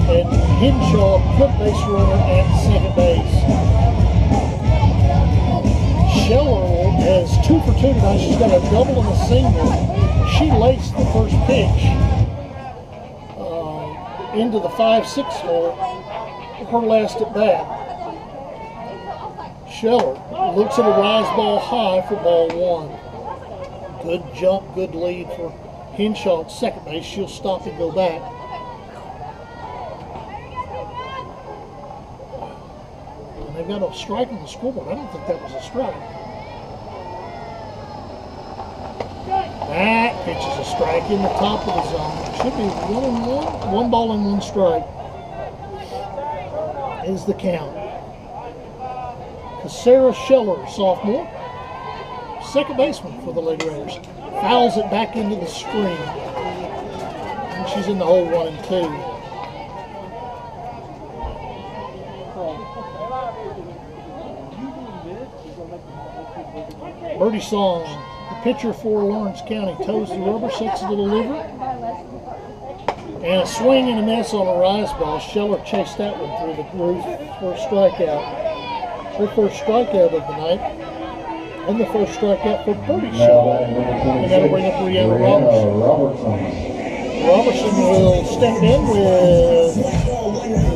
and Henshaw put base runner at second base. Scheller has 2 for 2 tonight. She's got a double and a single. She laced the first pitch into the 5-6 hole, her last at bat. Scheller looks at a rise ball high for ball 1. Good jump, good lead for Henshaw at second base. She'll stop and go back. And they've got a strike on the scoreboard. I don't think that was a strike. That pitch is a strike in the top of the zone. It should be 1-1. 1 ball and 1 strike is the count. Sarah Scheller, sophomore, second baseman for the Lady Raiders, fouls it back into the screen. And she's in the hole 1 and 2. Birdie Song, the pitcher for Lawrence County, toes the rubber, sets it to the liver. And a swing and a miss on a rise ball. Scheller chased that one through the roof for a strikeout. Her first strikeout of the night. And the first strikeout for Birdie Scheller. And that'll bring up Brianna Robertson. Robertson will step in with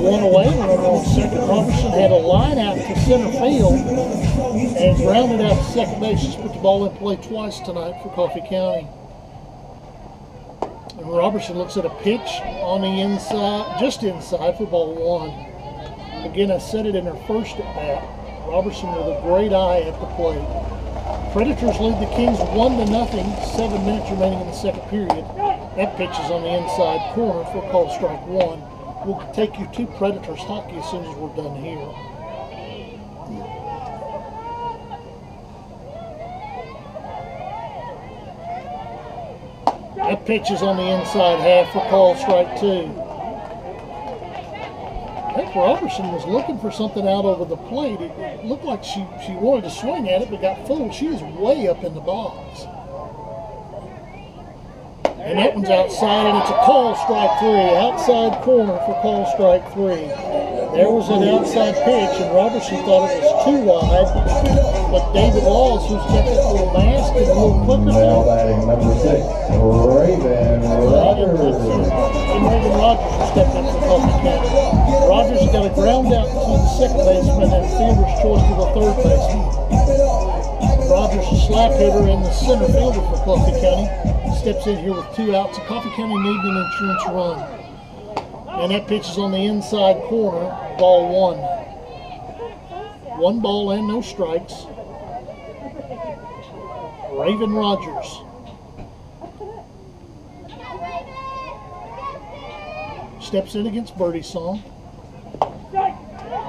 1 away. Runner on second. Robertson had a line out to center field and grounded out to second base. She's put the ball in play twice tonight for Coffee County. And Robertson looks at a pitch on the inside, just inside for ball 1. Again, I said it in her first at bat. Robertson with a great eye at the plate. Predators lead the Kings 1-0. 7 minutes remaining in the second period. That pitch is on the inside corner for a call strike 1. We'll take you to Predators hockey as soon as we're done here. That pitch is on the inside half for call strike 2. I think Robertson was looking for something out over the plate. It looked like she wanted to swing at it, but got fooled. She is way up in the box. And that one's outside, and it's a call strike 3. Outside corner for call strike 3. There was an outside pitch, and Robertson thought it was too wide. But David Laws, who's got that little mask and a little clicker now. Number 6, Raven Rogers. And Raven Rogers will step in for Coffee County. Rogers got a ground out to the second baseman and fielder's choice to the third baseman. Rogers, a slap hitter in the center fielder for Coffee County, steps in here with 2 outs. And Coffee County needing an insurance run. And that pitch is on the inside corner, ball 1. 1 ball and no strikes. Raven Rogers. Steps in against Birdie Song.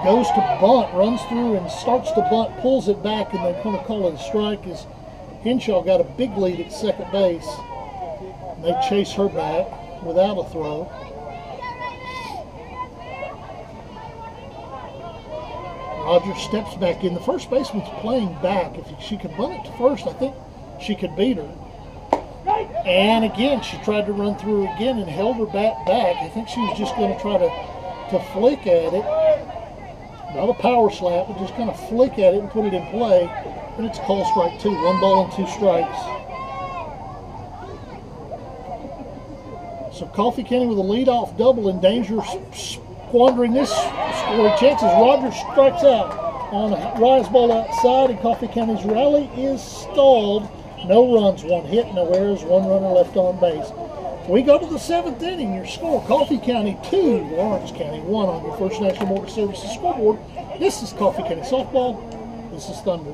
Goes to bunt, runs through and starts to bunt, pulls it back, and they're going to call it a strike as Henshaw got a big lead at second base. And they chase her back without a throw. Rogers steps back in. The first baseman's playing back. If she could bunt it to first, I think she could beat her. And again, she tried to run through again and held her bat back. I think she was just going to try to flick at it. Not a power slap, but just kind of flick at it and put it in play. And it's call strike 2. 1 ball and 2 strikes. So Coffee County with a leadoff double in danger of squandering this scoring chances. Rogers strikes out on a rise ball outside, and Coffee County's rally is stalled. No runs, 1 hit, no errors, 1 runner left on base. We go to the 7th inning. Your score, Coffee County 2, Lawrence County 1 on your First National Mortgage Services scoreboard. This is Coffee County softball. This is Thunder.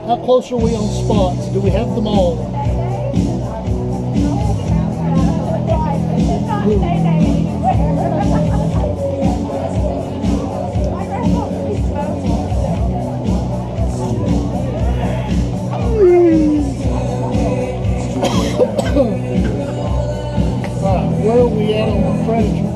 How close are we on spots? Do we have them all? Where are we at on the Predators?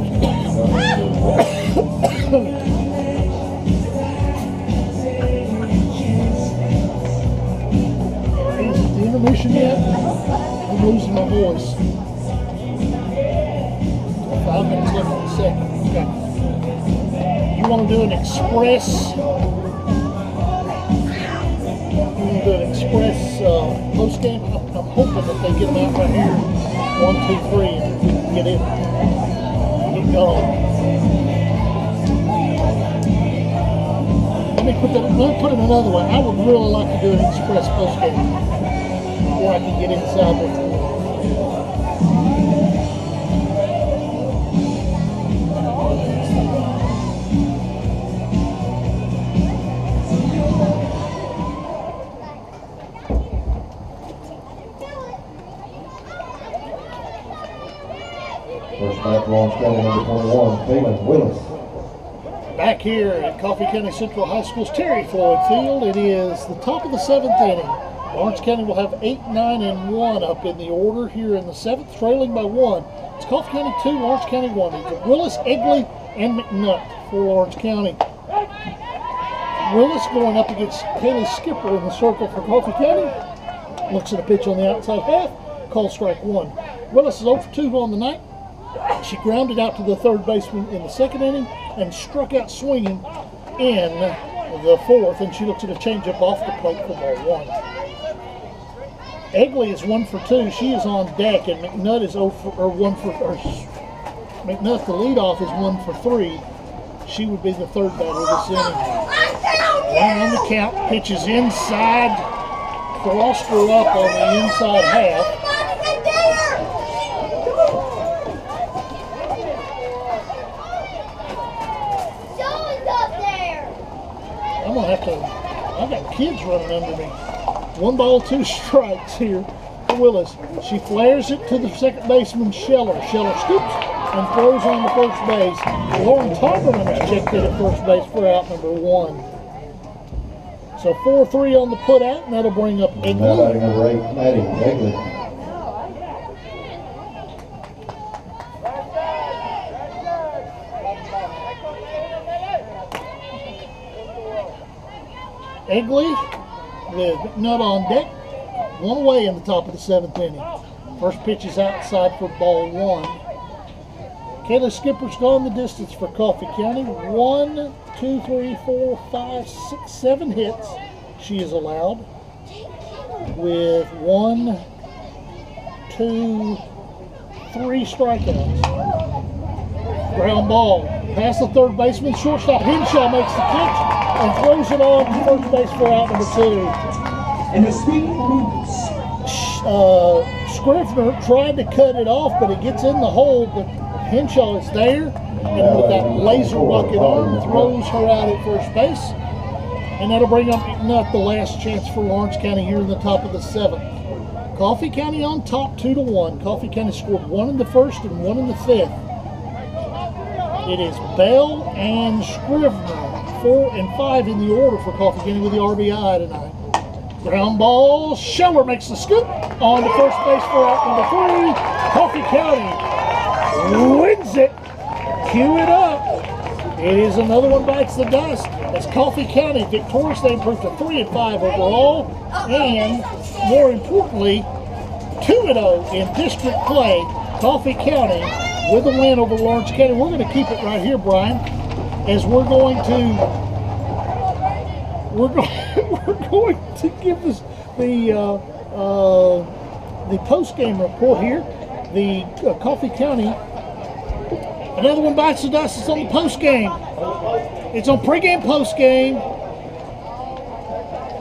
Is it the intermission yet? I'm losing my voice. 5 minutes left in the second. Okay. You want to do an express? You want to do an express post game? I'm hoping that they get them out right here. 1, 2, 3, and get it. Get going. Let me put it another way. I would really like to do an express post game before I can get inside with it. First back, Lawrence County, number 21, Kaylin Willis. Back here at Coffee County Central High School's Terry Floyd Field, it is the top of the 7th inning. Lawrence County will have 8, 9, and 1 up in the order here in the 7th, trailing by 1. It's Coffee County 2, Lawrence County 1. It's Willis, Egley, and McNutt for Lawrence County. Willis going up against Kaylee Skipper in the circle for Coffee County. Looks at a pitch on the outside half, called strike 1. Willis is 0 for 2 on the night. She grounded out to the third baseman in the 2nd inning and struck out swinging in the 4th, and she looks at a changeup off the plate for ball 1. Egley is 1 for 2. She is on deck, and McNutt is McNutt, the leadoff, is 1 for 3. She would be the third batter this inning. 1 on the count, pitches inside, crossed her up on the inside half. I'm gonna have to, I've got kids running under me. 1 ball, 2 strikes here for Willis. She flares it to the second baseman, Scheller. Scheller scoops and throws on the first base. Lauren Tomberman has checked in at first base for out number 1. So 4-3 on the put out, and that'll bring up Egley. Now batting number 8, Maddie Egley. Egley with McNutt on deck, 1 away in the top of the 7th inning. First pitch is outside for ball 1. Kayla Skipper's gone the distance for Coffee County. 1, 2, 3, 4, 5, 6, 7 hits she is allowed, with 1, 2, 3 strikeouts. Ground ball past the third baseman, shortstop Henshaw makes the catch and throws it on to first base for out number 2. And the speed moves. Scrivener tried to cut it off, but it gets in the hole, but Henshaw is there, and with that laser rocket arm, throws her out at first base. And that'll bring up McNutt, the last chance for Lawrence County here in the top of the 7th. Coffee County on top 2-1. Coffee County scored 1 in the 1st and 1 in the 5th. It is Bell and Scrivener, 4 and 5 in the order for Coffee County with the RBI tonight. Ground ball, Scheller makes the scoop on to first base for out number 3. Coffee County wins it. Cue it up. It is another one bites the dust as Coffee County victoriously improved to 3 and 5 overall, and more importantly, 2-0 in district play. Coffee County with a win over Lawrence County. We're going to keep it right here, Brian, as we're going to give us the post-game report here. The Coffee County, another one bites the dust. It's on the post-game. It's on pre-game, post-game.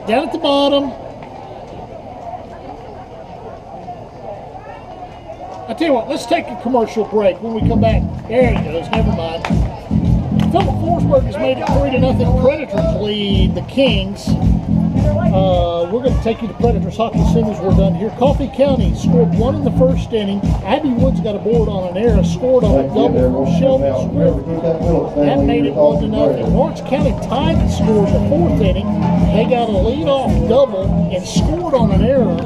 Down at the bottom. I tell you what, let's take a commercial break. When we come back, there he goes. Never mind. Philip Forsberg has made it 3-0. Predators lead the Kings. We're going to take you to Predators hockey as soon as we're done here. Coffee County scored 1 in the 1st inning. Abby Woods got a board on an error, scored on a double from Shelby Scrivener. That made it 1-0. Lawrence County tied the score in the 4th inning. They got a leadoff double and scored on an error